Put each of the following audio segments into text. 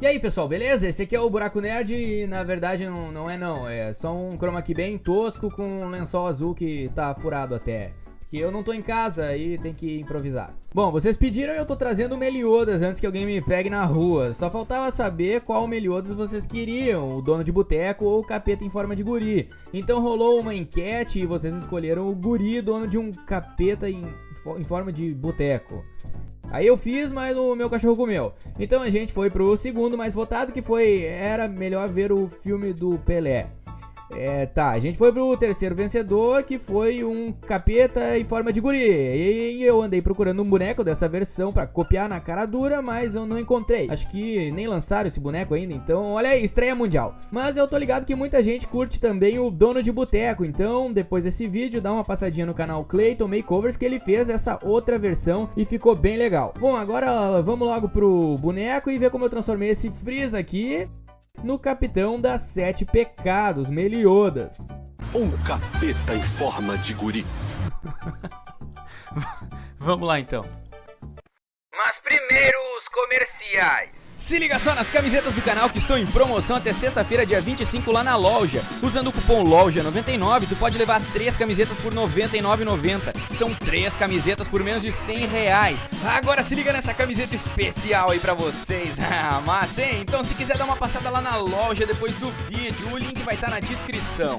E aí pessoal, beleza? Esse aqui é o Buraco Nerd e na verdade não é só um chroma key bem tosco com um lençol azul que tá furado até. Que eu não tô em casa e tem que improvisar. Bom, vocês pediram e eu tô trazendo Meliodas antes que alguém me pegue na rua. Só faltava saber qual Meliodas vocês queriam, o dono de boteco ou o capeta em forma de guri. Então rolou uma enquete e vocês escolheram o guri, dono de um capeta em forma de boteco. Aí eu fiz, mas o meu cachorro comeu. Então a gente foi pro segundo mais votado, que era melhor ver o filme do Pelé. A gente foi pro terceiro vencedor, que foi um capeta em forma de guri. E eu andei procurando um boneco dessa versão pra copiar na cara dura, mas eu não encontrei. Acho que nem lançaram esse boneco ainda, então olha aí, estreia mundial. Mas eu tô ligado que muita gente curte também o dono de boteco, então depois desse vídeo dá uma passadinha no canal Clayton Makeovers, que ele fez essa outra versão e ficou bem legal. Bom, agora vamos logo pro boneco e ver como eu transformei esse Freeza aqui no capitão das 7 pecados, Meliodas. Um capeta em forma de guri. Vamos lá então. Mas primeiro os comerciais. Se liga só nas camisetas do canal que estão em promoção até sexta-feira, dia 25 lá na loja. Usando o cupom LOJA99 tu pode levar 3 camisetas por R$ 99,90. São 3 camisetas por menos de R$100. Agora se liga nessa camiseta especial aí pra vocês. Massa, hein? Então se quiser dar uma passada lá na loja depois do vídeo, o link vai estar na descrição.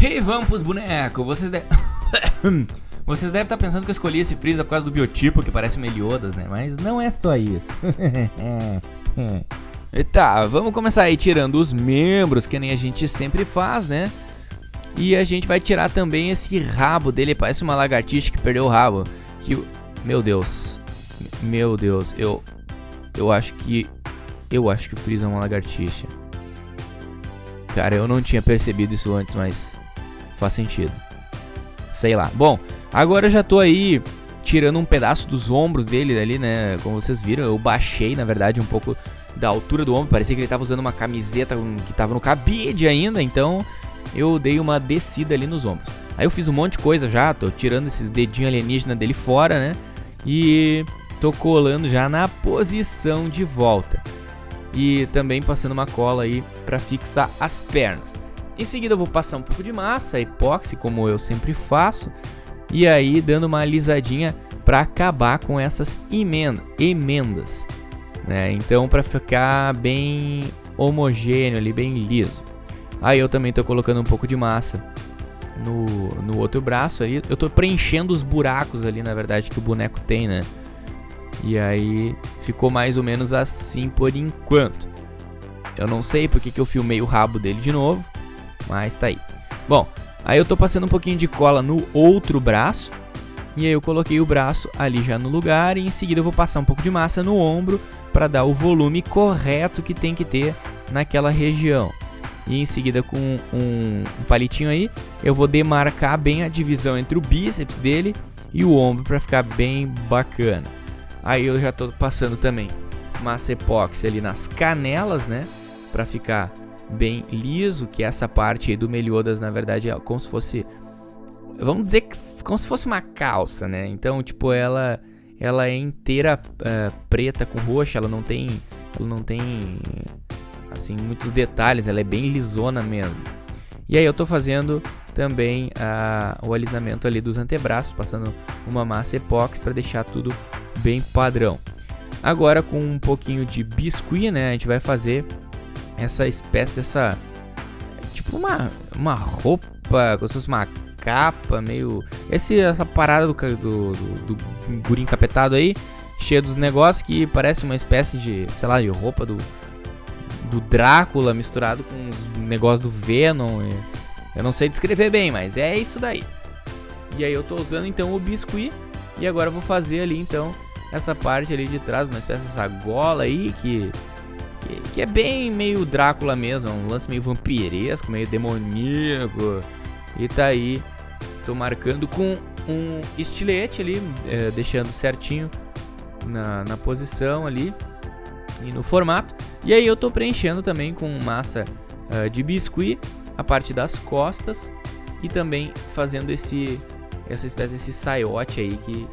E vamos pros bonecos. Vocês devem estar pensando que eu escolhi esse Freeza por causa do biotipo, que parece Meliodas, né? Mas não é só isso. Tá, vamos começar aí tirando os membros, que nem a gente sempre faz, né? E a gente vai tirar também esse rabo dele, parece uma lagartixa que perdeu o rabo. Meu Deus, eu acho que o Freeza é uma lagartixa. Cara, eu não tinha percebido isso antes, mas faz sentido. Sei lá. Bom, agora eu já tô aí tirando um pedaço dos ombros dele ali, né? Como vocês viram, eu baixei, na verdade, um pouco da altura do ombro. Parecia que ele tava usando uma camiseta que tava no cabide ainda, então eu dei uma descida ali nos ombros. Aí eu fiz um monte de coisa já, tô tirando esses dedinhos alienígenas dele fora, né? E tô colando já na posição de volta. E também passando uma cola aí pra fixar as pernas. Em seguida eu vou passar um pouco de massa, epóxi, como eu sempre faço. E aí dando uma alisadinha pra acabar com essas emendas, né? Então pra ficar bem homogêneo ali, bem liso. Aí eu também tô colocando um pouco de massa no outro braço ali. Eu tô preenchendo os buracos ali, na verdade, que o boneco tem, né? E aí ficou mais ou menos assim por enquanto. Eu não sei porque que eu filmei o rabo dele de novo, mas tá aí. Bom, aí eu tô passando um pouquinho de cola no outro braço. E aí eu coloquei o braço ali já no lugar. E em seguida eu vou passar um pouco de massa no ombro para dar o volume correto que tem que ter naquela região. E em seguida com um palitinho aí eu vou demarcar bem a divisão entre o bíceps dele e o ombro para ficar bem bacana. Aí eu já tô passando também massa epóxi ali nas canelas, né? Pra ficar bem liso, que essa parte aí do Meliodas, na verdade, é como se fosse... Vamos dizer que como se fosse uma calça, né? Então, tipo, ela é inteira preta com roxa, ela não tem, assim, muitos detalhes, ela é bem lisona mesmo. E aí eu tô fazendo também o alisamento ali dos antebraços, passando uma massa epóxi para deixar tudo bem padrão. Agora com um pouquinho de biscuit, né, a gente vai fazer essa espécie dessa, tipo uma roupa, como se fosse uma capa, meio... Essa parada do guri encapetado aí, cheia dos negócios que parece uma espécie de, sei lá, de roupa do Drácula misturado com os negócios do Venom. Eu não sei descrever bem, mas é isso daí. E aí eu tô usando então o biscuit. E agora eu vou fazer ali então essa parte ali de trás, uma espécie dessa gola aí que é bem meio Drácula mesmo, um lance meio vampiresco, meio demoníaco. E tá aí, tô marcando com um estilete ali, deixando certinho na posição ali e no formato. E aí eu tô preenchendo também com massa de biscuit a parte das costas e também fazendo esse essa espécie desse saiote aí que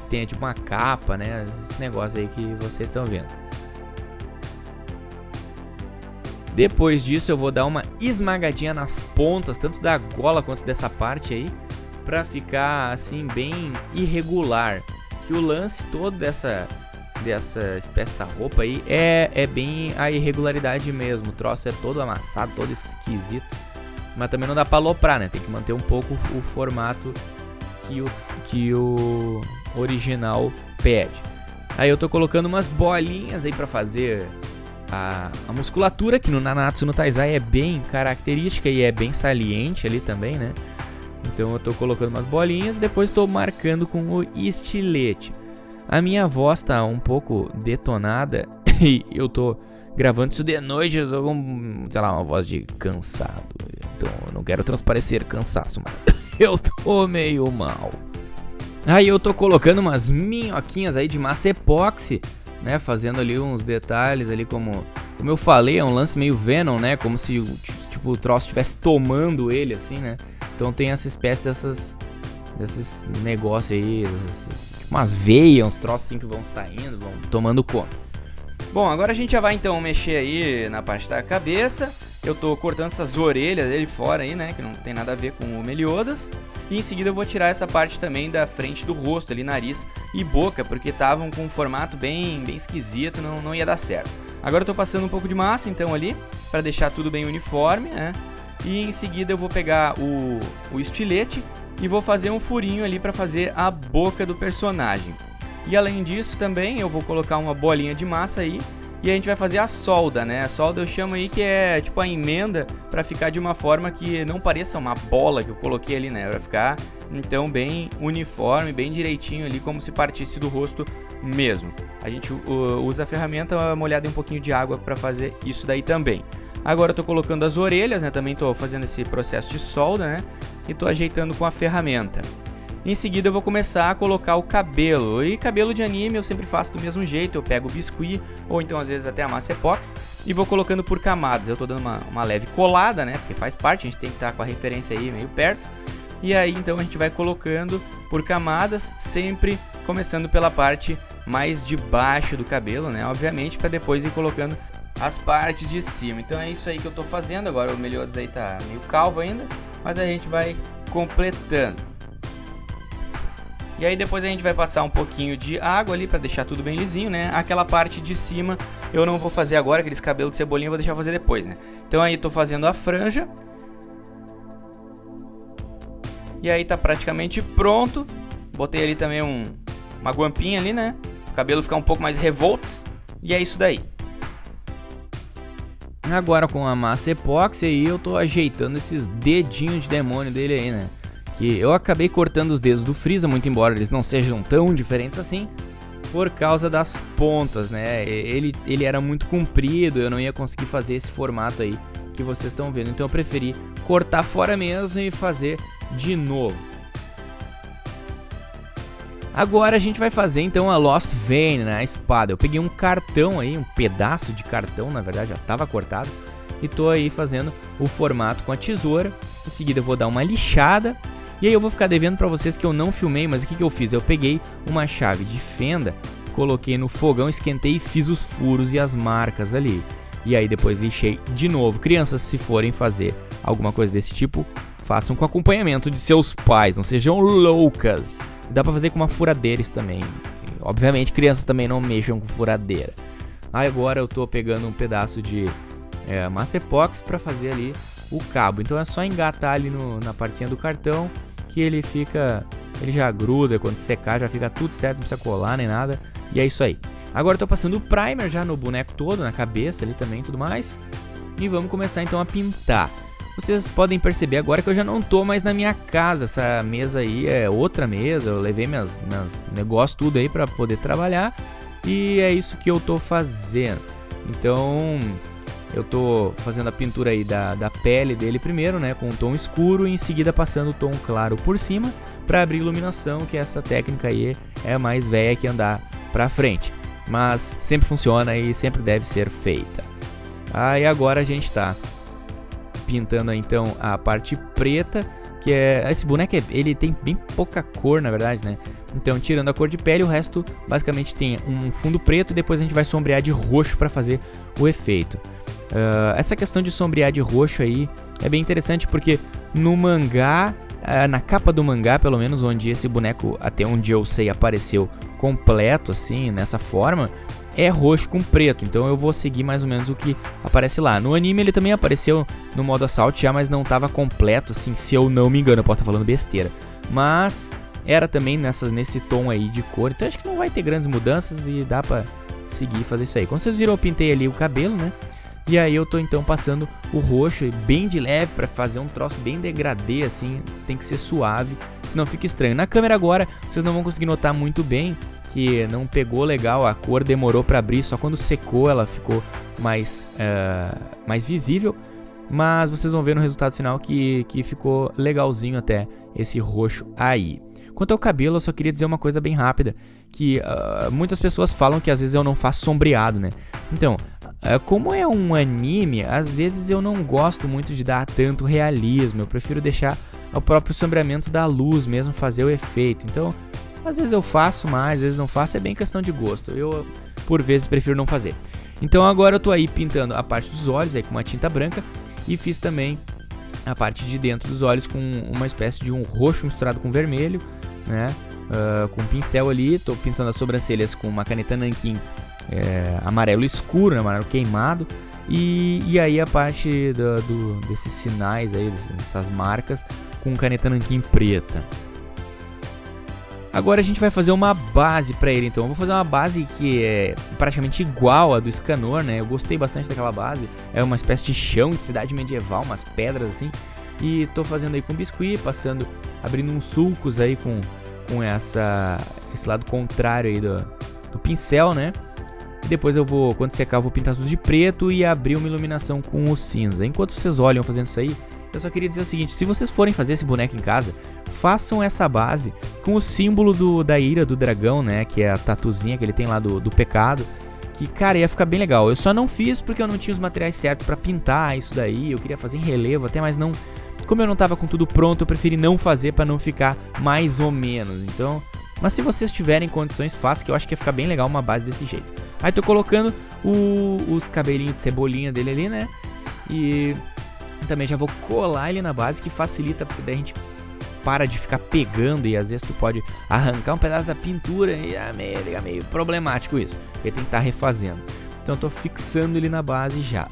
tem tipo uma capa, né? Esse negócio aí que vocês estão vendo. Depois disso eu vou dar uma esmagadinha nas pontas, tanto da gola quanto dessa parte aí, pra ficar assim bem irregular. Que o lance todo dessa roupa aí é bem a irregularidade mesmo. O troço é todo amassado, todo esquisito. Mas também não dá pra aloprar, né? Tem que manter um pouco o formato que o original pede. Aí eu tô colocando umas bolinhas aí pra fazer a musculatura, que no Nanatsu no Taizai é bem característica e é bem saliente ali também, né? Então eu tô colocando umas bolinhas, depois tô marcando com o estilete. A minha voz tá um pouco detonada e eu tô gravando isso de noite, eu tô com, sei lá, uma voz de cansado. Então eu não quero transparecer cansaço, mas eu tô meio mal. Aí eu tô colocando umas minhoquinhas aí de massa epóxi, né, fazendo ali uns detalhes ali como eu falei, é um lance meio Venom, né, como se tipo, o troço estivesse tomando ele assim, né. Então tem essa espécie desses negócios aí, tipo umas veias, uns troços assim que vão saindo, vão tomando conta. Bom, agora a gente já vai então mexer aí na parte da cabeça. Eu tô cortando essas orelhas dele fora aí, né, que não tem nada a ver com o Meliodas. E em seguida eu vou tirar essa parte também da frente do rosto, ali nariz e boca, porque estavam com um formato bem esquisito, não ia dar certo. Agora eu tô passando um pouco de massa então ali, para deixar tudo bem uniforme, né. E em seguida eu vou pegar o estilete e vou fazer um furinho ali para fazer a boca do personagem. E além disso também eu vou colocar uma bolinha de massa aí e a gente vai fazer a solda, né? A solda eu chamo aí que é tipo a emenda para ficar de uma forma que não pareça uma bola que eu coloquei ali, né? Para ficar então bem uniforme, bem direitinho ali, como se partisse do rosto mesmo. A gente usa a ferramenta molhada em um pouquinho de água para fazer isso daí também. Agora eu tô colocando as orelhas, né? Também tô fazendo esse processo de solda, né? E tô ajeitando com a ferramenta. Em seguida eu vou começar a colocar o cabelo. E cabelo de anime eu sempre faço do mesmo jeito. Eu pego o biscuit, ou então às vezes até a massa epóxi, e vou colocando por camadas. Eu tô dando uma leve colada, né? Porque faz parte, a gente tem que estar com a referência aí meio perto. E aí então a gente vai colocando por camadas, sempre começando pela parte mais de baixo do cabelo, né? Obviamente, para depois ir colocando as partes de cima. Então é isso aí que eu tô fazendo. Agora o Meliodas aí tá meio calvo ainda, mas a gente vai completando. E aí depois a gente vai passar um pouquinho de água ali pra deixar tudo bem lisinho, né? Aquela parte de cima eu não vou fazer agora, aqueles cabelos de cebolinha eu vou deixar fazer depois, né? Então aí tô fazendo a franja. E aí tá praticamente pronto. Botei ali também uma guampinha ali, né? O cabelo ficar um pouco mais revoltos. E é isso daí. Agora com a massa epóxi aí eu tô ajeitando esses dedinhos de demônio dele aí, né? Que eu acabei cortando os dedos do Freeza, muito embora eles não sejam tão diferentes assim, por causa das pontas, né? Ele era muito comprido, eu não ia conseguir fazer esse formato aí que vocês estão vendo. Então eu preferi cortar fora mesmo e fazer de novo. Agora a gente vai fazer então a Lost Vein, né? A espada. Eu peguei um cartão aí, um pedaço de cartão, na verdade já estava cortado, e tô aí fazendo o formato com a tesoura. Em seguida eu vou dar uma lixada. E aí eu vou ficar devendo pra vocês que eu não filmei, mas o que eu fiz? Eu peguei uma chave de fenda, coloquei no fogão, esquentei e fiz os furos e as marcas ali. E aí depois lixei de novo. Crianças, se forem fazer alguma coisa desse tipo, façam com acompanhamento de seus pais, não sejam loucas. Dá pra fazer com uma furadeira isso também. Obviamente crianças também não mexam com furadeira. Aí agora eu tô pegando um pedaço de massa epóxi pra fazer ali o cabo. Então é só engatar ali na partinha do cartão, que ele já gruda, quando secar já fica tudo certo, não precisa colar nem nada, e é isso aí. Agora eu tô passando o primer já no boneco todo, na cabeça ali também e tudo mais, e vamos começar então a pintar. Vocês podem perceber agora que eu já não tô mais na minha casa, essa mesa aí é outra mesa, eu levei meus negócios tudo aí pra poder trabalhar, e é isso que eu tô fazendo. Então eu tô fazendo a pintura aí da pele dele primeiro, né, com um tom escuro, e em seguida passando o tom claro por cima para abrir iluminação, que essa técnica aí é mais velha que andar pra frente, mas sempre funciona e sempre deve ser feita. Aí agora a gente tá pintando então a parte preta, que esse boneco, ele tem bem pouca cor, na verdade, né? Então, tirando a cor de pele, o resto basicamente tem um fundo preto e depois a gente vai sombrear de roxo para fazer o efeito. Essa questão de sombrear de roxo aí é bem interessante porque no mangá, na capa do mangá, pelo menos, onde esse boneco, até onde eu sei, apareceu completo, assim, nessa forma, é roxo com preto. Então eu vou seguir mais ou menos o que aparece lá. No anime ele também apareceu no modo Assault já, mas não estava completo, assim, se eu não me engano. Eu posso estar falando besteira. Mas era também nesse tom aí de cor. Então acho que não vai ter grandes mudanças e dá pra seguir e fazer isso aí. Como vocês viram, eu pintei ali o cabelo, né? E aí eu tô então passando o roxo bem de leve pra fazer um troço bem degradê, assim. Tem que ser suave, senão fica estranho. Na câmera agora vocês não vão conseguir notar muito bem que não pegou legal, a cor demorou pra abrir, só quando secou ela ficou mais visível. Mas vocês vão ver no resultado final que ficou legalzinho até esse roxo aí. Quanto ao cabelo, eu só queria dizer uma coisa bem rápida, que muitas pessoas falam que às vezes eu não faço sombreado, né? Então, como é um anime, às vezes eu não gosto muito de dar tanto realismo, eu prefiro deixar o próprio sombreamento da luz mesmo fazer o efeito. Então, às vezes eu faço mais, às vezes não faço, é bem questão de gosto. Eu, por vezes, prefiro não fazer. Então agora eu tô aí pintando a parte dos olhos aí com uma tinta branca e fiz também a parte de dentro dos olhos com uma espécie de um roxo misturado com vermelho, né? Com um pincel ali, tô pintando as sobrancelhas com uma caneta nanquim amarelo escuro, né? Amarelo queimado. E aí a parte desses sinais aí, dessas marcas, com caneta nanquim preta. Agora a gente vai fazer uma base para ele, então eu vou fazer uma base que é praticamente igual à do Escanor, né? Eu gostei bastante daquela base, é uma espécie de chão de cidade medieval, umas pedras assim. E tô fazendo aí com biscuit, abrindo uns sulcos aí com esse lado contrário aí do pincel, né? E depois eu vou, quando secar, eu vou pintar tudo de preto e abrir uma iluminação com o cinza. Enquanto vocês olham fazendo isso aí, eu só queria dizer o seguinte: se vocês forem fazer esse boneco em casa, façam essa base com o símbolo da ira do dragão, né? Que é a tatuzinha que ele tem lá do pecado. Que, cara, ia ficar bem legal. Eu só não fiz porque eu não tinha os materiais certos pra pintar isso daí. Eu queria fazer em relevo até, mas não... Como eu não tava com tudo pronto, eu preferi não fazer pra não ficar mais ou menos. Então... Mas se vocês tiverem condições, façam, que eu acho que ia ficar bem legal uma base desse jeito. Aí tô colocando os cabelinhos de cebolinha dele ali, né? E... também já vou colar ele na base, que facilita, porque daí a gente para de ficar pegando e às vezes tu pode arrancar um pedaço da pintura e é meio problemático isso. Ele tem que estar refazendo. Então eu tô fixando ele na base já.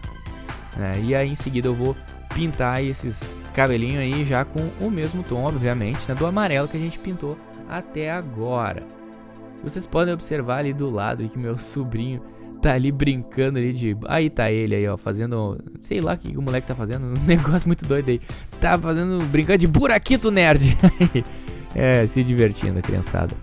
E aí em seguida eu vou pintar esses cabelinhos aí já com o mesmo tom, obviamente, né, do amarelo que a gente pintou até agora. Vocês podem observar ali do lado que meu sobrinho tá ali brincando ali de... Aí tá ele aí, ó, fazendo... Sei lá o que o moleque tá fazendo, um negócio muito doido aí. Tá brincando de buraquito nerd. Se divertindo, a criançada.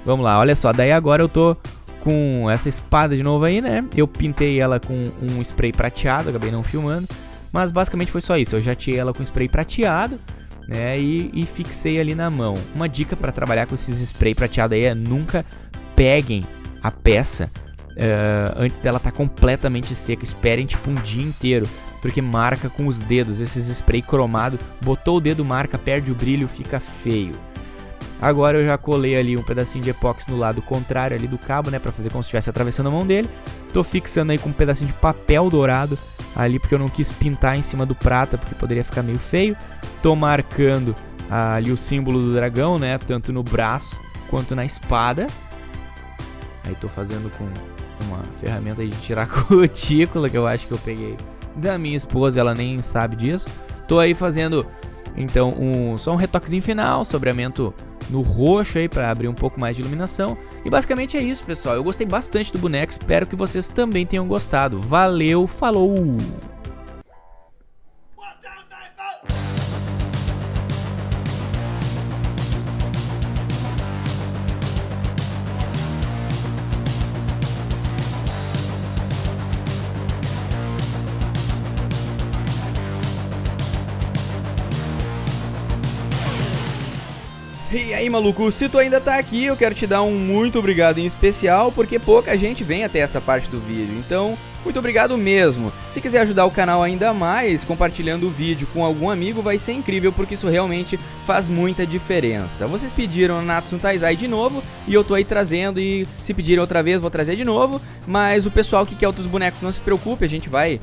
Vamos lá, olha só, daí agora eu tô com essa espada de novo aí, né? Eu pintei ela com um spray prateado, acabei não filmando. Mas basicamente foi só isso, eu jateei ela com spray prateado, né? E fixei ali na mão. Uma dica pra trabalhar com esses spray prateado aí é nunca peguem a peça antes dela estar completamente seca. Esperem tipo um dia inteiro, porque marca com os dedos. Esses spray cromado, botou o dedo, marca, perde o brilho, fica feio. Agora eu já colei ali um pedacinho de epóxi no lado contrário ali do cabo, né, pra fazer como se estivesse atravessando a mão dele. Tô fixando aí com um pedacinho de papel dourado ali, porque eu não quis pintar em cima do prata, porque poderia ficar meio feio. Tô marcando ali o símbolo do dragão, né, tanto no braço quanto na espada. Aí tô fazendo com uma ferramenta de tirar cutícula, que eu acho que eu peguei da minha esposa, ela nem sabe disso. Tô aí fazendo então só um retoquezinho final, sombreamento no roxo aí pra abrir um pouco mais de iluminação. E basicamente é isso, pessoal. Eu gostei bastante do boneco, espero que vocês também tenham gostado. Valeu, falou! E aí, maluco, se tu ainda tá aqui, eu quero te dar um muito obrigado em especial, porque pouca gente vem até essa parte do vídeo. Então, Muito obrigado mesmo. Se quiser ajudar o canal ainda mais, compartilhando o vídeo com algum amigo, vai ser incrível, porque isso realmente faz muita diferença. Vocês pediram Natsu no Taizai de novo, e eu tô aí trazendo, e se pedirem outra vez, vou trazer de novo. Mas o pessoal que quer outros bonecos, não se preocupe, a gente vai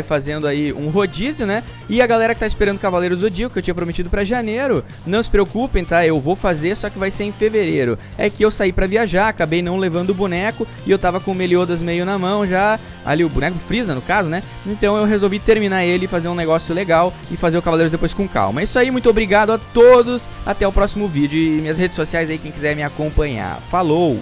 fazendo aí um rodízio, né? E a galera que tá esperando Cavaleiro Zodíaco, que eu tinha prometido pra janeiro, não se preocupem, tá? Eu vou fazer, só que vai ser em fevereiro. É que eu saí pra viajar, acabei não levando o boneco, e eu tava com o Meliodas meio na mão já, ali o boneco Freeza no caso, né? Então eu resolvi terminar ele, fazer um negócio legal e fazer o Cavaleiros depois com calma. É isso aí, muito obrigado a todos, até o próximo vídeo e minhas redes sociais aí, quem quiser me acompanhar. Falou!